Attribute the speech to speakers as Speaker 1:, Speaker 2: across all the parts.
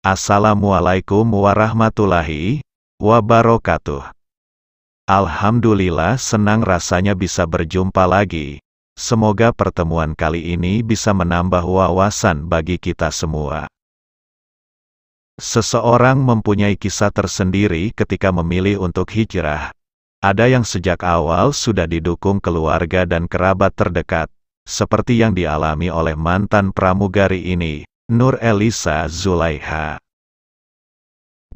Speaker 1: Assalamualaikum warahmatullahi wabarakatuh. Alhamdulillah, senang rasanya bisa berjumpa lagi. Semoga pertemuan kali ini bisa menambah wawasan bagi kita semua. Seseorang mempunyai kisah tersendiri ketika memilih untuk hijrah. Ada yang sejak awal sudah didukung keluarga dan kerabat terdekat, seperti yang dialami oleh mantan pramugari ini, Nur Elisa Zulaiha.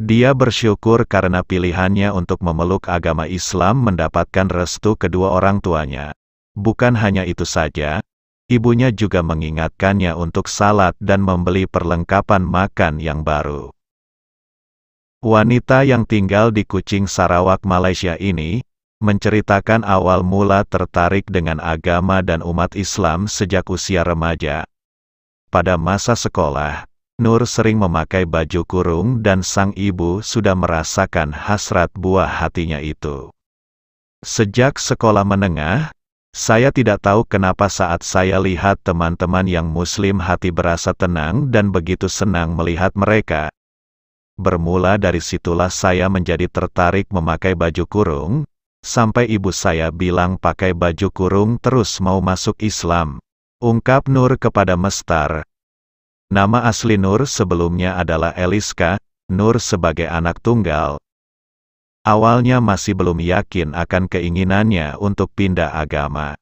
Speaker 1: Dia bersyukur karena pilihannya untuk memeluk agama Islam mendapatkan restu kedua orang tuanya. Bukan hanya itu saja, ibunya juga mengingatkannya untuk salat dan membeli perlengkapan makan yang baru. Wanita yang tinggal di Kuching, Sarawak, Malaysia ini, menceritakan awal mula tertarik dengan agama dan umat Islam sejak usia remaja. Pada masa sekolah, Nur sering memakai baju kurung dan sang ibu sudah merasakan hasrat buah hatinya itu. Sejak sekolah menengah, saya tidak tahu kenapa saat saya lihat teman-teman yang muslim hati berasa tenang dan begitu senang melihat mereka. Bermula dari situlah saya menjadi tertarik memakai baju kurung, sampai ibu saya bilang pakai baju kurung terus mau masuk Islam. Ungkap Nur kepada Mestar. Nama asli Nur sebelumnya adalah Eliska. Nur sebagai anak tunggal, awalnya masih belum yakin akan keinginannya untuk pindah agama.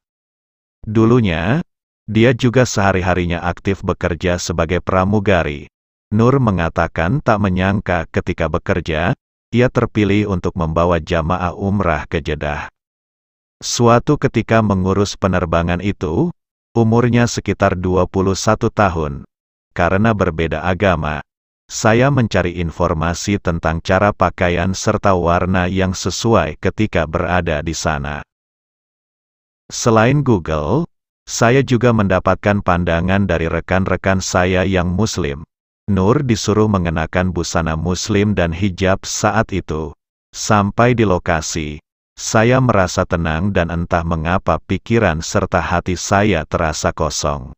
Speaker 1: Dulunya, dia juga sehari-harinya aktif bekerja sebagai pramugari. Nur mengatakan tak menyangka ketika bekerja, ia terpilih untuk membawa jamaah umrah ke Jeddah. Suatu ketika mengurus penerbangan itu, umurnya sekitar 21 tahun. Karena berbeda agama, saya mencari informasi tentang cara pakaian serta warna yang sesuai ketika berada di sana. Selain Google, saya juga mendapatkan pandangan dari rekan-rekan saya yang muslim. Nur disuruh mengenakan busana muslim dan hijab saat itu. Sampai di lokasi, saya merasa tenang dan entah mengapa pikiran serta hati saya terasa kosong.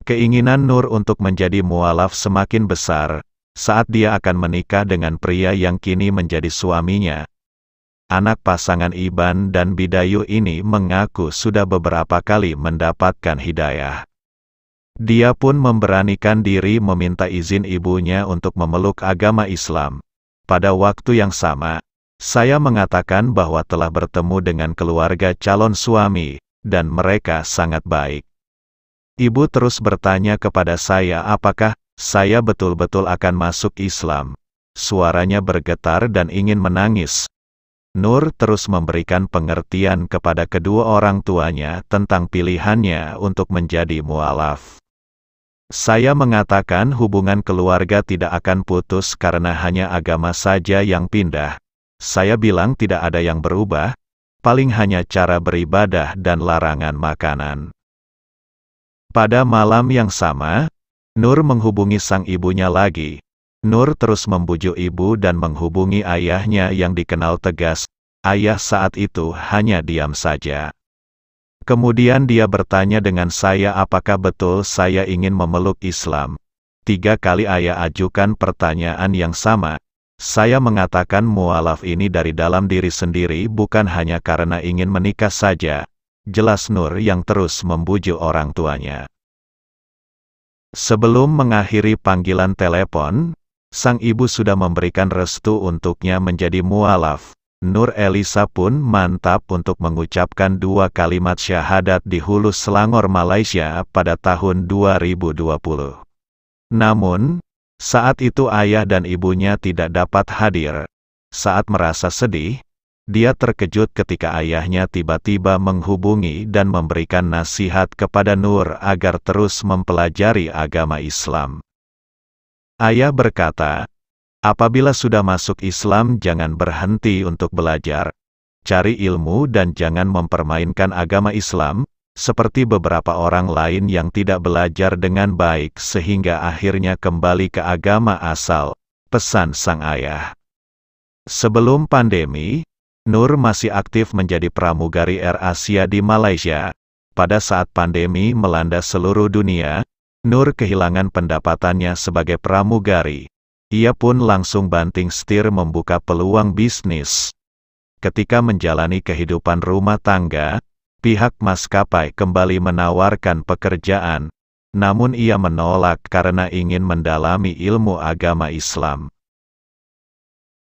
Speaker 1: Keinginan Nur untuk menjadi mualaf semakin besar, saat dia akan menikah dengan pria yang kini menjadi suaminya. Anak pasangan Iban dan Bidayu ini mengaku sudah beberapa kali mendapatkan hidayah. Dia pun memberanikan diri meminta izin ibunya untuk memeluk agama Islam. Pada waktu yang sama, saya mengatakan bahwa telah bertemu dengan keluarga calon suami, dan mereka sangat baik. Ibu terus bertanya kepada saya apakah saya betul-betul akan masuk Islam. Suaranya bergetar dan ingin menangis. Nur terus memberikan pengertian kepada kedua orang tuanya tentang pilihannya untuk menjadi mualaf. Saya mengatakan hubungan keluarga tidak akan putus karena hanya agama saja yang pindah. Saya bilang tidak ada yang berubah, paling hanya cara beribadah dan larangan makanan. Pada malam yang sama, Nur menghubungi sang ibunya lagi. Nur terus membujuk ibu dan menghubungi ayahnya yang dikenal tegas. Ayah saat itu hanya diam saja. Kemudian dia bertanya dengan saya apakah betul saya ingin memeluk Islam. 3 kali ayah ajukan pertanyaan yang sama. Saya mengatakan mualaf ini dari dalam diri sendiri bukan hanya karena ingin menikah saja. Jelas Nur yang terus membujuk orang tuanya. Sebelum mengakhiri panggilan telepon, sang ibu sudah memberikan restu untuknya menjadi mualaf. Nur Elisa pun mantap untuk mengucapkan 2 kalimat syahadat di Hulu Selangor, Malaysia pada tahun 2020. Namun, saat itu ayah dan ibunya tidak dapat hadir. Saat merasa sedih, dia terkejut ketika ayahnya tiba-tiba menghubungi dan memberikan nasihat kepada Nur agar terus mempelajari agama Islam. Ayah berkata, apabila sudah masuk Islam jangan berhenti untuk belajar. Cari ilmu dan jangan mempermainkan agama Islam, seperti beberapa orang lain yang tidak belajar dengan baik sehingga akhirnya kembali ke agama asal, pesan sang ayah. Sebelum pandemi, Nur masih aktif menjadi pramugari Air Asia di Malaysia. Pada saat pandemi melanda seluruh dunia, Nur kehilangan pendapatannya sebagai pramugari. Ia pun langsung banting setir membuka peluang bisnis. Ketika menjalani kehidupan rumah tangga, pihak maskapai kembali menawarkan pekerjaan, namun ia menolak karena ingin mendalami ilmu agama Islam.